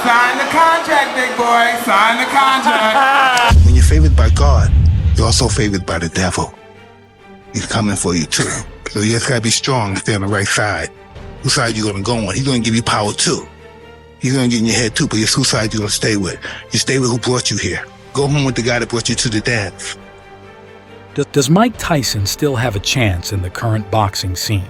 Sign the contract, big boy. Sign the contract. When you're favored by God, you're also favored by the devil. He's coming for you too. So you just gotta be strong and stay on the right side. Whose side you gonna go on? He's gonna give you power too. He's gonna get in your head too, but it's whose side you gonna stay with. You stay with who brought you here. Go home with the guy that brought you to the dance. Does Mike Tyson still have a chance in the current boxing scene?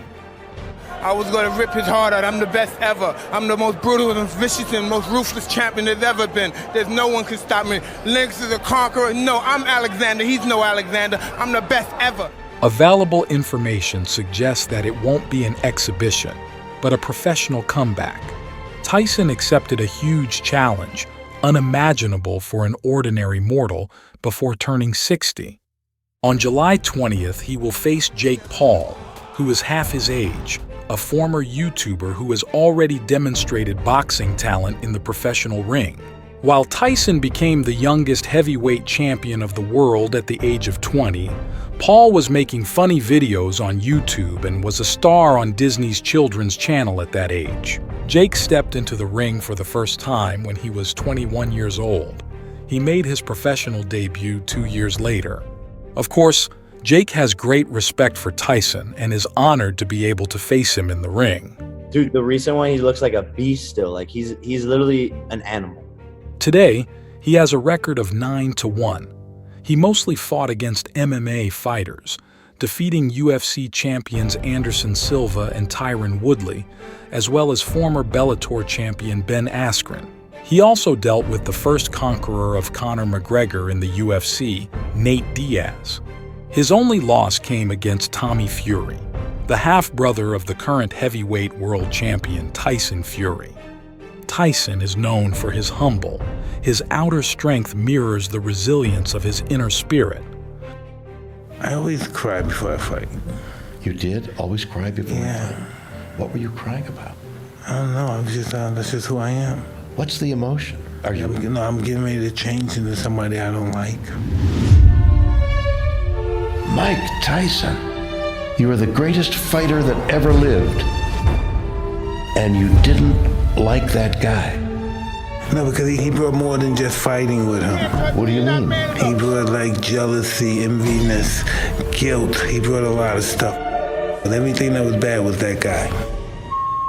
I was gonna rip his heart out. I'm the best ever. I'm the most brutal and vicious and most ruthless champion there's ever been. There's no one can stop me. Lynx is a conqueror. No, I'm Alexander. He's no Alexander. I'm the best ever. Available information suggests that it won't be an exhibition, but a professional comeback. Tyson accepted a huge challenge, unimaginable for an ordinary mortal, before turning 60. On July 20th, he will face Jake Paul, who is half his age, a former YouTuber who has already demonstrated boxing talent in the professional ring. While Tyson became the youngest heavyweight champion of the world at the age of 20, Paul was making funny videos on YouTube and was a star on Disney's Children's Channel at that age. Jake stepped into the ring for the first time when he was 21 years old. He made his professional debut 2 years later. Of course, Jake has great respect for Tyson and is honored to be able to face him in the ring. Dude, the recent one, he looks like a beast still. Like he's literally an animal. Today, he has a record of 9-1. He mostly fought against MMA fighters, defeating UFC champions Anderson Silva and Tyron Woodley, as well as former Bellator champion Ben Askren. He also dealt with the first conqueror of Conor McGregor in the UFC, Nate Diaz. His only loss came against Tommy Fury, the half-brother of the current heavyweight world champion Tyson Fury. Tyson is known for his humble. His outer strength mirrors the resilience of his inner spirit. I always cry before I fight. You did? Always cry before you Yeah. fight? What were you crying about? I don't know. I'm just that's just who I am. What's the emotion? Are you? I'm getting ready to change into somebody I don't like. Mike Tyson. You are the greatest fighter that ever lived. And you didn't like that guy. No, because he brought more than just fighting with him. What do you mean? He brought like jealousy, enviness, guilt. He brought a lot of stuff. But everything that was bad was that guy.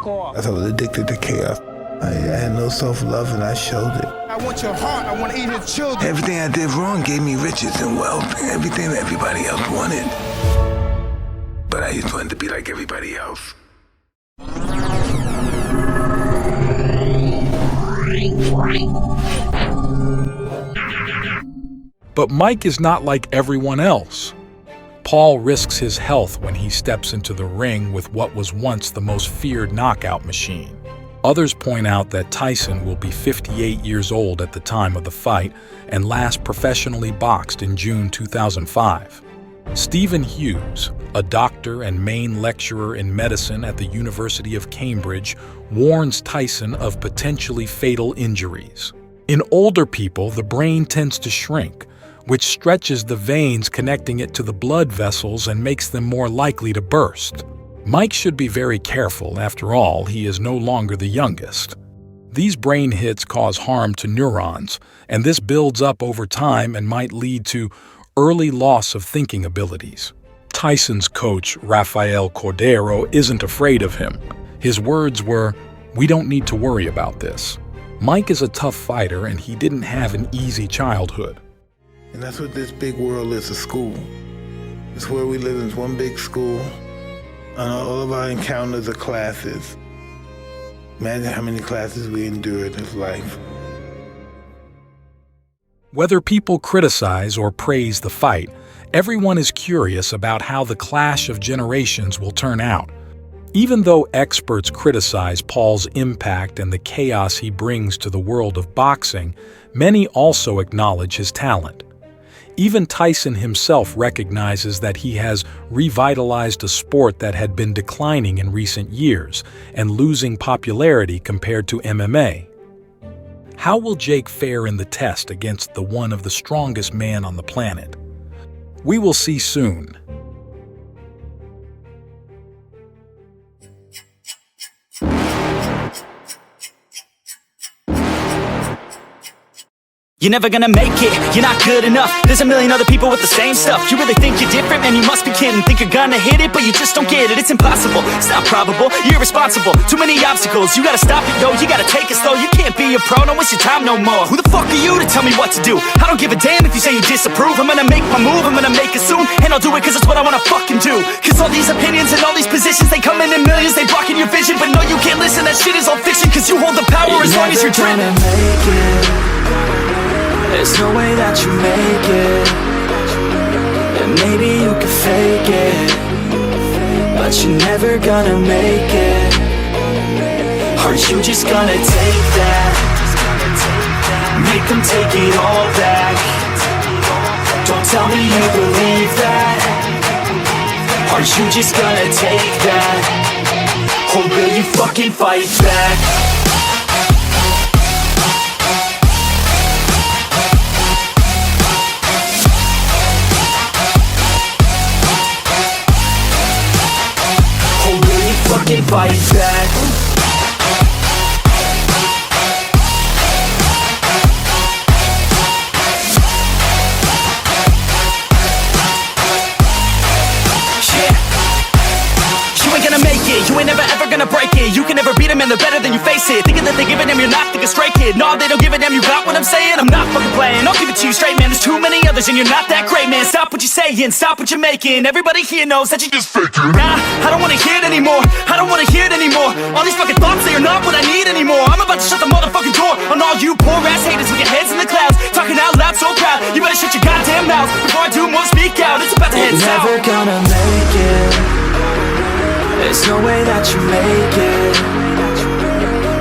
I was addicted to chaos. I had no self-love and I showed it. I want your heart. I want to eat his children. Everything I did wrong gave me riches and wealth, everything that everybody else wanted. But I just wanted to be like everybody else. But Mike is not like everyone else. Paul risks his health when he steps into the ring with what was once the most feared knockout machine. Others point out that Tyson will be 58 years old at the time of the fight and last professionally boxed in June 2005. Stephen Hughes, a doctor and main lecturer in medicine at the University of Cambridge, warns Tyson of potentially fatal injuries. In older people, the brain tends to shrink, which stretches the veins connecting it to the blood vessels and makes them more likely to burst. Mike should be very careful. After all, he is no longer the youngest. These brain hits cause harm to neurons, and this builds up over time and might lead to early loss of thinking abilities. Tyson's coach, Rafael Cordero, isn't afraid of him. His words were, "We don't need to worry about this." Mike is a tough fighter, and he didn't have an easy childhood. And that's what this big world is, a school. It's where we live in, it's one big school. And all of our encounters are classes. Imagine how many classes we endured in life. Whether people criticize or praise the fight, everyone is curious about how the clash of generations will turn out. Even though experts criticize Paul's impact and the chaos he brings to the world of boxing, many also acknowledge his talent. Even Tyson himself recognizes that he has revitalized a sport that had been declining in recent years and losing popularity compared to MMA. How will Jake fare in the test against the one of the strongest man on the planet? We will see soon. You're never gonna make it, you're not good enough. There's a million other people with the same stuff. You really think you're different? Man, you must be kidding. Think you're gonna hit it, but you just don't get it. It's impossible, it's not probable, you're irresponsible. Too many obstacles, you gotta stop it, yo. You gotta take it slow, you can't be a pro. Don't waste your time no more. Who the fuck are you to tell me what to do? I don't give a damn if you say you disapprove. I'm gonna make my move, I'm gonna make it soon. And I'll do it cause it's what I wanna fucking do. Cause all these opinions and all these positions, they come in millions, they blocking your vision. But no, you can't listen, that shit is all fiction. Cause you hold the power as long as you're dreaming. There's no way that you make it. And maybe you can fake it, but you're never gonna make it. Aren't you just gonna take that? Make them take it all back. Don't tell me you believe that. Aren't you just gonna take that? Or will you fucking fight back? Fucking fight back. You ain't gonna make it, you ain't never ever gonna break it. You can never beat them and they're better than you face it. Thinking that they give a damn, you're not thinking straight, kid. No, they don't give a damn, you got what I'm saying? I'm not fucking playing, I'll give it to you straight, man. There's too many others and you're not that great, man. Stop what you're saying, stop what you're making. Everybody here knows that you just faking. Nah, I don't wanna hear it anymore, I don't wanna hear it anymore. All these fucking thoughts, they are not what I need anymore. I'm about to shut the motherfucking door on all you poor ass haters with your heads in the clouds, talking out loud so proud. You better shut your goddamn mouth before I do more, speak out. It's about to head south. You're never gonna make it. There's no way that you make it.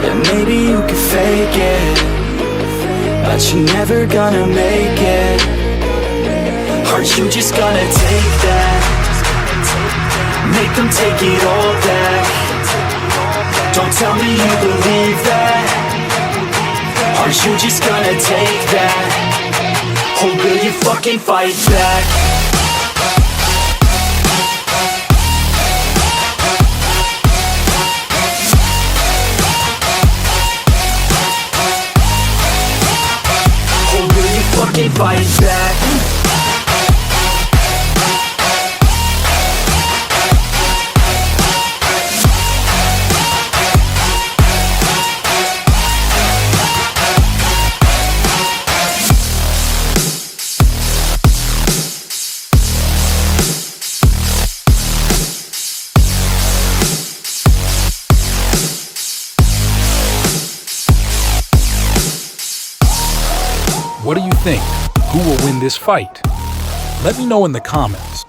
And maybe you can fake it, but you're never gonna make it. Aren't you just gonna take that? Make them take it all back. Don't tell me you believe that. Aren't you just gonna take that? Or will you fucking fight back? Fucking fight back. What do you think? Who will win this fight? Let me know in the comments.